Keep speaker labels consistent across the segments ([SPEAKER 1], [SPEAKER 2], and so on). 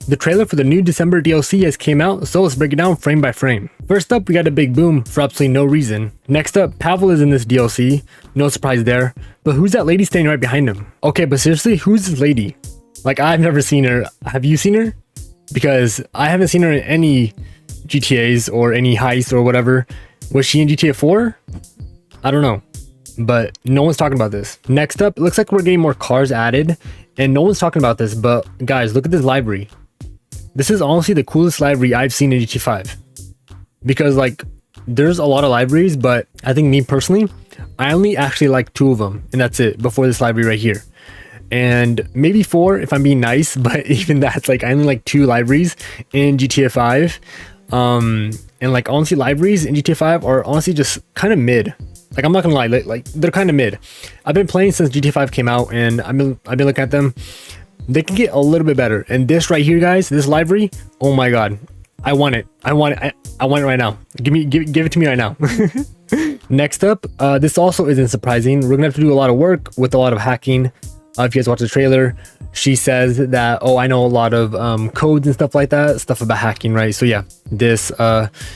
[SPEAKER 1] The trailer for the new December DLC has came out, so let's break it down frame by frame. First up, we got a big boom for absolutely no reason. Next up, Pavel is in this DLC, no surprise there, but who's that lady standing right behind him? Okay, but seriously, who's this lady? Like, I've never seen her. Have you seen her? Because I haven't seen her in any GTAs or any heists or whatever. Was she in GTA 4? I don't know, but no one's talking about this. Next up, it looks like we're getting more cars added, and no one's talking about this, but guys, look at this library. This is honestly the coolest library I've seen in GTA 5. Because like, there's a lot of libraries, but I think me personally, I only actually like 2 of them, and that's it, before this library right here. And maybe 4 if I'm being nice, but even that's like, I only like 2 libraries in GTA 5. And like, honestly, libraries in GTA 5 are honestly just kind of mid. Like, I'm not gonna lie, like they're kind of mid. I've been playing since GTA 5 came out, and I've been looking at them. They can get a little bit better. And this right here, guys, this library, oh my god, I want it. I want it right now. Give it to me right now. Next up, this also isn't surprising. We're gonna have to do a lot of work with a lot of hacking. If you guys watch the trailer, she says that, oh, I know a lot of codes and stuff like that, stuff about hacking, right? So yeah, this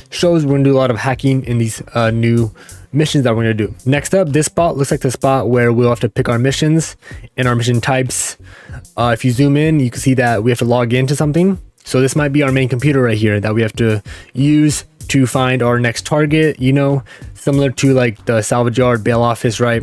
[SPEAKER 1] shows we're gonna do a lot of hacking in these new missions that we're gonna do. Next up, this spot looks like the spot where we'll have to pick our missions and our mission types. If you zoom in, you can see that we have to log into something. So this might be our main computer right here that we have to use to find our next target, you know, similar to like the salvage yard, bail office, right?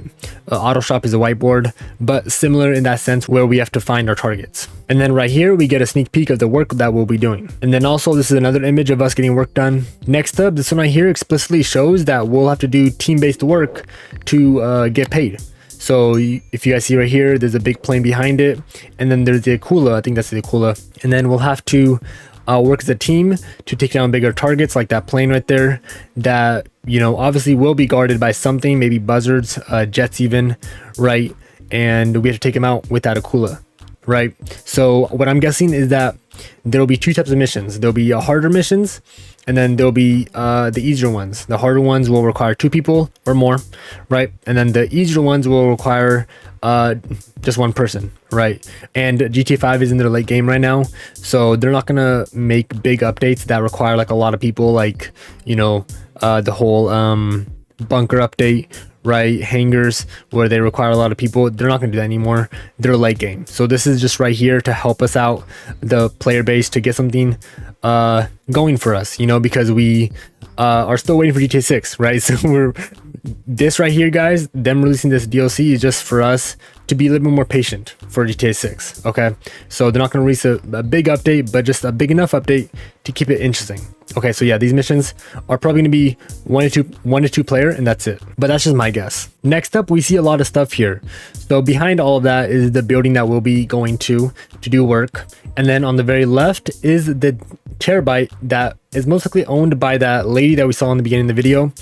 [SPEAKER 1] Auto shop is a whiteboard, but similar in that sense where we have to find our targets. And then right here, we get a sneak peek of the work that we'll be doing. And then also, this is another image of us getting work done. Next up, this one right here explicitly shows that we'll have to do team-based work to get paid. So if you guys see right here, there's a big plane behind it, and then there's the Akula. I think that's the Akula. And then we'll have to work as a team to take down bigger targets like that plane right there that, you know, obviously will be guarded by something, maybe buzzards, jets even, right? And we have to take them out with that Akula, right? So what I'm guessing is that there'll be 2 types of missions. There'll be harder missions, and then there'll be the easier ones. The harder ones will require 2 people or more, right? And then the easier ones will require just 1 person, right? And GTA 5 is in their late game right now, so they're not gonna make big updates that require like a lot of people, like, you know, the whole bunker update, right? Hangars where they require a lot of people. They're not gonna do that anymore. They're late game. So this is just right here to help us out, the player base, to get something going for us, you know, because we are still waiting for GTA 6, right? So this right here, guys, them releasing this DLC is just for us to be a little bit more patient for GTA 6, okay? So they're not going to release a big update, but just a big enough update to keep it interesting. Okay, so yeah, these missions are probably going to be 1 to 2 player, and that's it. But that's just my guess. Next up, we see a lot of stuff here. So behind all of that is the building that we'll be going to do work. And then on the very left is the terabyte that is most likely owned by that lady that we saw in the beginning of the video.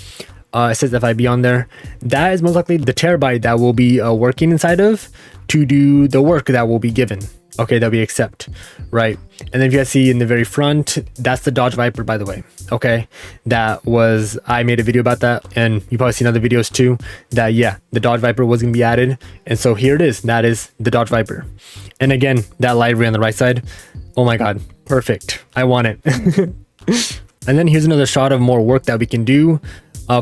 [SPEAKER 1] It says FIB on there. That is most likely the terabyte that we'll be working inside of to do the work that will be given, okay, that we accept, right? And then if you guys see in the very front, that's the Dodge Viper, by the way, okay? That was, I made a video about that, and you probably seen other videos too, that yeah, the Dodge Viper was gonna be added. And so here it is, that is the Dodge Viper. And again, that library on the right side, oh my god, perfect, I want it. And then here's another shot of more work that we can do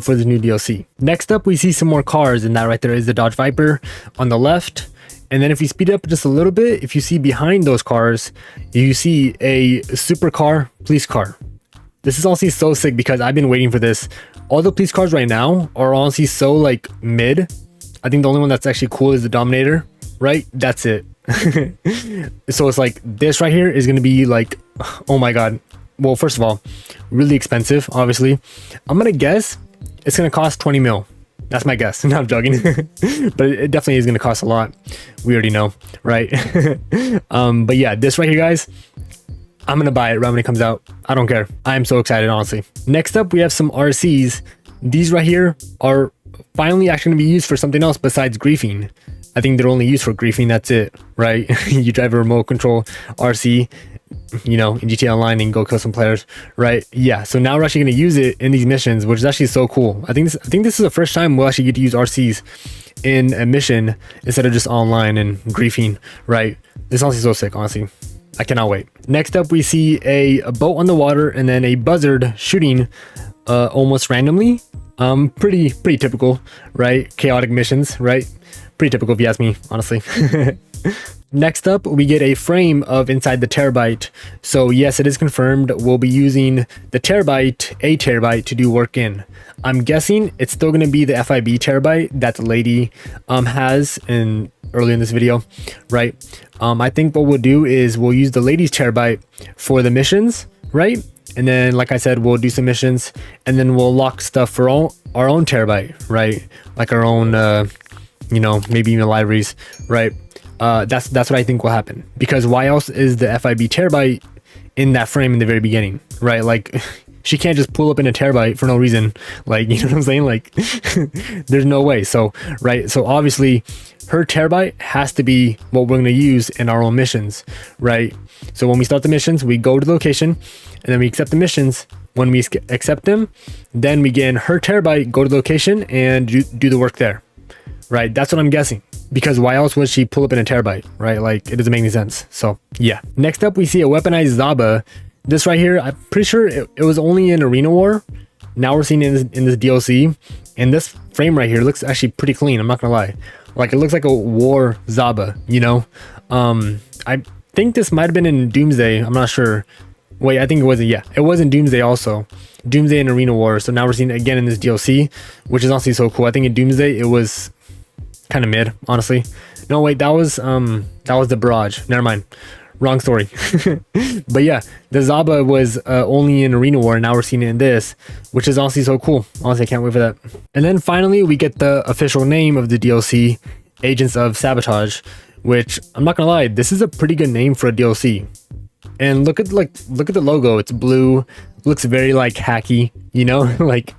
[SPEAKER 1] for the new DLC. Next up, we see some more cars, and that right there is the Dodge Viper on the left. And then if you speed up just a little bit, if you see behind those cars, you see a supercar police car. This is honestly so sick because I've been waiting for this. All the police cars right now are honestly so like mid. I think the only one that's actually cool is the Dominator, right? That's it. So it's like this right here is going to be like, oh my god. Well, first of all, really expensive, obviously. I'm going to guess it's going to cost 20 mil. That's my guess. No, I'm joking. But it definitely is going to cost a lot. We already know, right? But yeah, this right here, guys, I'm going to buy it right when it comes out. I don't care. I'm so excited, honestly. Next up, we have some RCs. These right here are finally actually going to be used for something else besides griefing. I think they're only used for griefing. That's it, right? You drive a remote control RC, you know, in GTA Online and go kill some players, right? Yeah, so now we're actually going to use it in these missions, which is actually so cool. I think this is the first time we'll actually get to use RCs in a mission instead of just online and griefing, right? This is honestly so sick, honestly. I cannot wait. Next up, we see a boat on the water and then a buzzard shooting almost randomly. Pretty typical, right? Chaotic missions, right? Pretty typical if you ask me, honestly. Next up, we get a frame of inside the terabyte. So yes, it is confirmed we'll be using the terabyte, a terabyte, to do work in. I'm guessing it's still going to be the FIB terabyte that the lady has early in this video, right? I think what we'll do is we'll use the lady's terabyte for the missions, right? And then, like I said, we'll do some missions and then we'll lock stuff for our own terabyte, right? Like our own, maybe even libraries, right? That's what I think will happen, because why else is the FIB terabyte in that frame in the very beginning, right? Like she can't just pull up in a terabyte for no reason. Like, you know what I'm saying? Like there's no way. So, right. So obviously her terabyte has to be what we're going to use in our own missions, right? So when we start the missions, we go to the location and then we accept the missions. When we accept them, then we get in her terabyte, go to the location and do the work there, right? That's what I'm guessing. Because why else would she pull up in a terabyte, right? Like, it doesn't make any sense. So, yeah. Next up, we see a weaponized Zaba. This right here, I'm pretty sure it was only in Arena War. Now we're seeing it in this DLC. And this frame right here looks actually pretty clean, I'm not gonna lie. Like, it looks like a war Zaba, you know? I think this might have been in Doomsday, I'm not sure. Wait, I think it wasn't, yeah. It was in Doomsday also. Doomsday and Arena War. So now we're seeing it again in this DLC, which is honestly so cool. I think in Doomsday, it was kind of mid, honestly. No, wait, that was the barrage. Never mind, wrong story. But yeah, the Zaba was only in Arena War, and now we're seeing it in this, which is honestly so cool. Honestly, I can't wait for that. And then finally, we get the official name of the DLC, Agents of Sabotage, which I'm not gonna lie, this is a pretty good name for a DLC. And look at the logo. It's blue, looks very like hacky, you know, like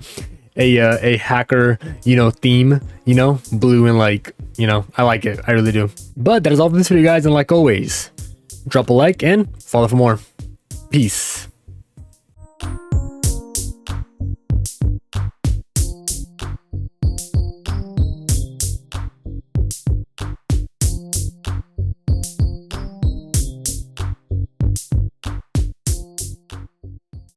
[SPEAKER 1] a hacker, theme, blue and like, I like it. I really do. But that is all for this video, guys. And like always, drop a like and follow for more. Peace.